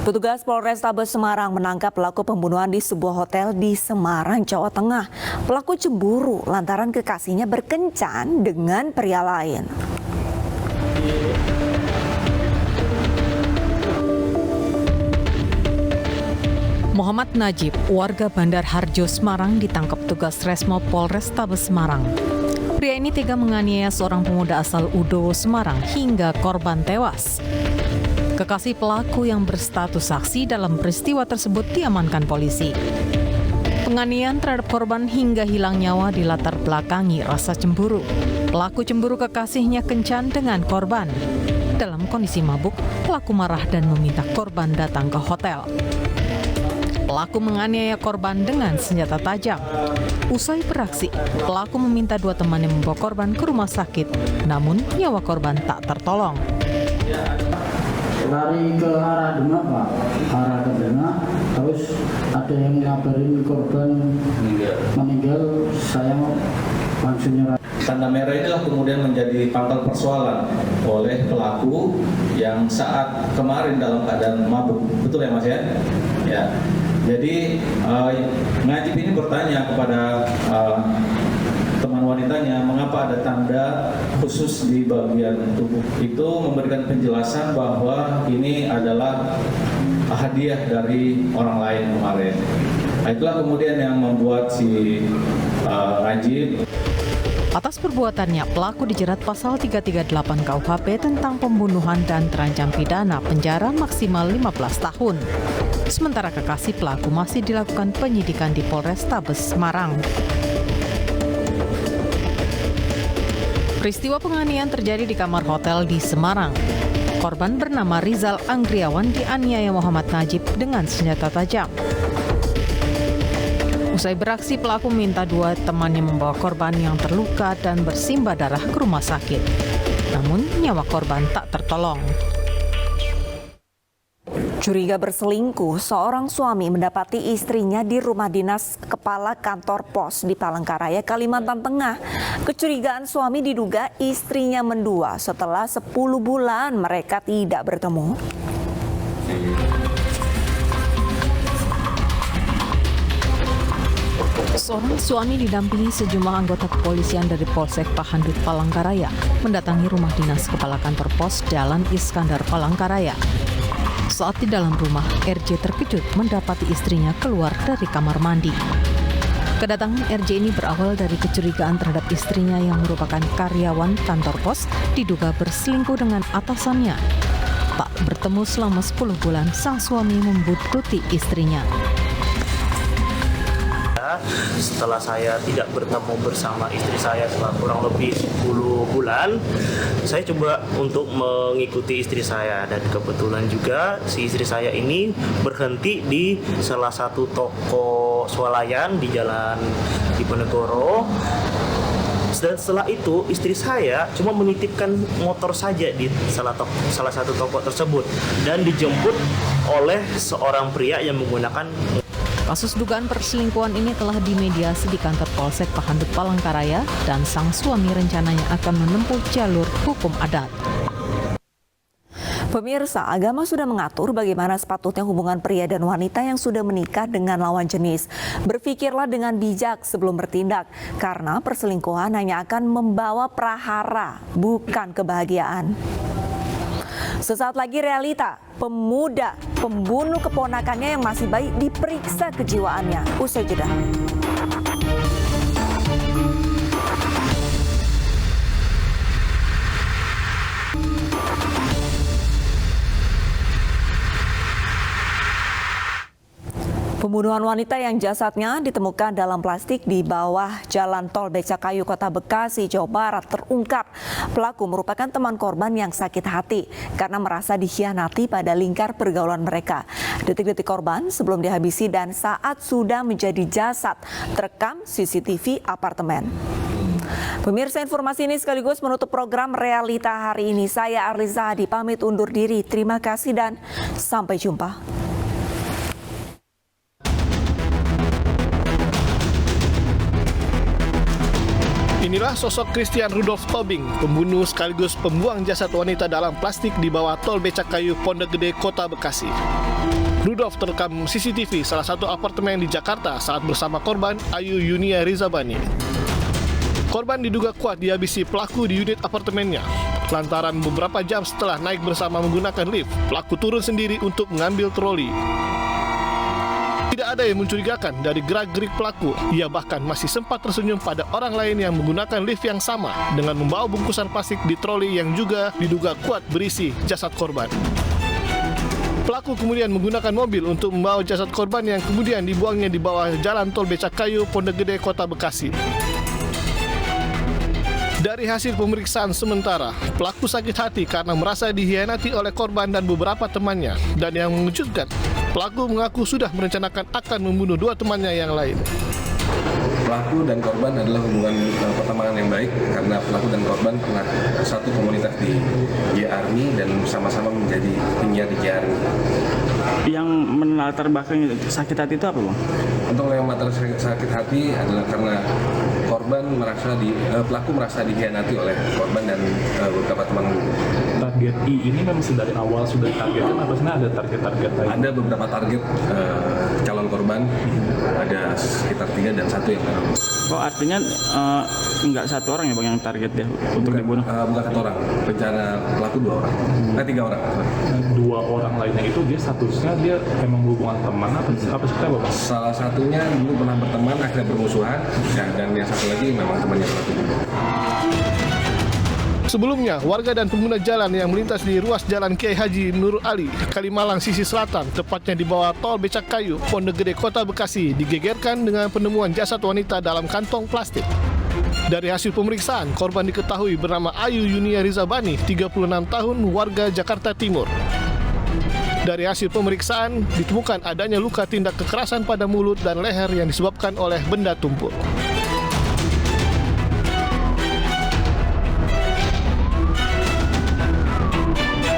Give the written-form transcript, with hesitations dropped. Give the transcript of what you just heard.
Petugas Polrestabes Semarang menangkap pelaku pembunuhan di sebuah hotel di Semarang, Jawa Tengah. Pelaku cemburu lantaran kekasihnya berkencan dengan pria lain. Muhammad Najib, warga Bandar Harjo, Semarang, ditangkap petugas Resmo Polrestabes Semarang. Pria ini tega menganiaya seorang pemuda asal Udowo, Semarang, hingga korban tewas. Kekasih pelaku yang berstatus saksi dalam peristiwa tersebut diamankan polisi. Penganiayaan terhadap korban hingga hilang nyawa dilatar belakangi rasa cemburu. Pelaku cemburu kekasihnya kencan dengan korban. Dalam kondisi mabuk, pelaku marah dan meminta korban datang ke hotel. Pelaku menganiaya korban dengan senjata tajam. Usai beraksi, pelaku meminta dua temannya membawa korban ke rumah sakit, namun nyawa korban tak tertolong. Lari ke arah Demak, Pak. Arah ke Demak, terus ada yang ngabarin korban meninggal, saya langsung nyerah. Tanda merah inilah kemudian menjadi pangkal persoalan oleh pelaku yang saat kemarin dalam keadaan mabuk. Betul ya Mas ya? Ya. Jadi Najib ini bertanya kepada teman wanitanya, mengapa ada tanda khusus di bagian tubuh. Itu memberikan penjelasan bahwa ini adalah hadiah dari orang lain kemarin. Nah, itulah kemudian yang membuat si Najib. Atas perbuatannya, pelaku dijerat pasal 338 KUHP tentang pembunuhan dan terancam pidana penjara maksimal 15 tahun. Sementara kekasih pelaku masih dilakukan penyidikan di Polrestabes Semarang. Peristiwa penganiayaan terjadi di kamar hotel di Semarang. Korban bernama Rizal Anggriawan dianiaya Muhammad Najib dengan senjata tajam. Usai beraksi, pelaku minta dua temannya membawa korban yang terluka dan bersimbah darah ke rumah sakit. Namun, nyawa korban tak tertolong. Curiga berselingkuh, seorang suami mendapati istrinya di rumah dinas kepala kantor pos di Palangkaraya, Kalimantan Tengah. Kecurigaan suami diduga istrinya mendua setelah 10 bulan mereka tidak bertemu. Seorang suami didampingi sejumlah anggota kepolisian dari Polsek Pahandut Palangkaraya mendatangi rumah dinas kepala kantor pos Jalan Iskandar Palangkaraya. Saat di dalam rumah, RJ terkejut mendapati istrinya keluar dari kamar mandi. Kedatangan RJ ini berawal dari kecurigaan terhadap istrinya yang merupakan karyawan kantor pos diduga berselingkuh dengan atasannya. Tak bertemu selama 10 bulan, sang suami membuntuti istrinya. Setelah saya tidak bertemu bersama istri saya selama kurang lebih 10 bulan, saya coba untuk mengikuti istri saya, dan kebetulan juga si istri saya ini berhenti di salah satu toko swalayan di Jalan Diponegoro. Dan setelah itu istri saya cuma menitipkan motor saja di salah satu toko tersebut dan dijemput oleh seorang pria yang menggunakan. Kasus dugaan perselingkuhan ini telah dimediasi di kantor Polsek Pahandut Palangkaraya dan sang suami rencananya akan menempuh jalur hukum adat. Pemirsa, agama sudah mengatur bagaimana sepatutnya hubungan pria dan wanita yang sudah menikah dengan lawan jenis. Berpikirlah dengan bijak sebelum bertindak, karena perselingkuhan hanya akan membawa prahara, bukan kebahagiaan. Sesaat lagi realita, pemuda pembunuh keponakannya yang masih bayi diperiksa kejiwaannya. Usai jeda. Pembunuhan wanita yang jasadnya ditemukan dalam plastik di bawah Jalan Tol Becakayu, Kota Bekasi, Jawa Barat terungkap. Pelaku merupakan teman korban yang sakit hati karena merasa dikhianati pada lingkar pergaulan mereka. Detik-detik korban sebelum dihabisi dan saat sudah menjadi jasad terekam CCTV apartemen. Pemirsa, informasi ini sekaligus menutup program Realita hari ini. Saya Arliza Hadi pamit undur diri. Terima kasih dan sampai jumpa. Inilah sosok Christian Rudolf Tobing, pembunuh sekaligus pembuang jasad wanita dalam plastik di bawah tol becak kayu Pondok Gede, Kota Bekasi. Rudolf terekam CCTV salah satu apartemen di Jakarta saat bersama korban Ayu Yunia Rizabani. Korban diduga kuat dihabisi pelaku di unit apartemennya. Lantaran beberapa jam setelah naik bersama menggunakan lift, pelaku turun sendiri untuk mengambil troli. Tidak ada yang mencurigakan dari gerak-gerik pelaku. Ia bahkan masih sempat tersenyum pada orang lain yang menggunakan lift yang sama dengan membawa bungkusan plastik di troli yang juga diduga kuat berisi jasad korban. Pelaku kemudian menggunakan mobil untuk membawa jasad korban yang kemudian dibuangnya di bawah jalan tol Becakayu, Pondok Gede, Kota Bekasi. Dari hasil pemeriksaan sementara, pelaku sakit hati karena merasa dikhianati oleh korban dan beberapa temannya. Dan yang mengejutkan, pelaku mengaku sudah merencanakan akan membunuh dua temannya yang lain. Pelaku dan korban adalah hubungan pertemanan yang baik karena pelaku dan korban pernah satu komunitas di Army dan sama-sama menjadi penyiar di Army. Yang melatar belakang sakit hati itu apa, Bang? Untuk yang melatar sakit hati adalah karena pelaku merasa dikhianati oleh korban dan beberapa teman. Target I ini memang dari awal sudah ditargetkan apa sih, ada target-target lain? Ada beberapa target calon korban, ada sekitar 3 dan 1 yang baru. Oh, artinya nggak satu orang ya, Bang, yang target dia untuk dibunuh? Bukan 1 orang, rencana pelaku 2 orang, 3 orang. 2 orang lainnya itu dia statusnya dia memang hubungan teman apa sih, Bang? Salah satunya dulu pernah berteman, akhirnya bermusuhan, dan yang satu lagi memang temannya pelaku. Sebelumnya, warga dan pengguna jalan yang melintas di ruas Jalan Kiai Haji Nurul Ali, Kalimalang sisi selatan, tepatnya di bawah tol Becakayu, Pondok Gede, Kota Bekasi, digegerkan dengan penemuan jasad wanita dalam kantong plastik. Dari hasil pemeriksaan, korban diketahui bernama Ayu Yunia Rizabani, 36 tahun, warga Jakarta Timur. Dari hasil pemeriksaan, ditemukan adanya luka tindak kekerasan pada mulut dan leher yang disebabkan oleh benda tumpul.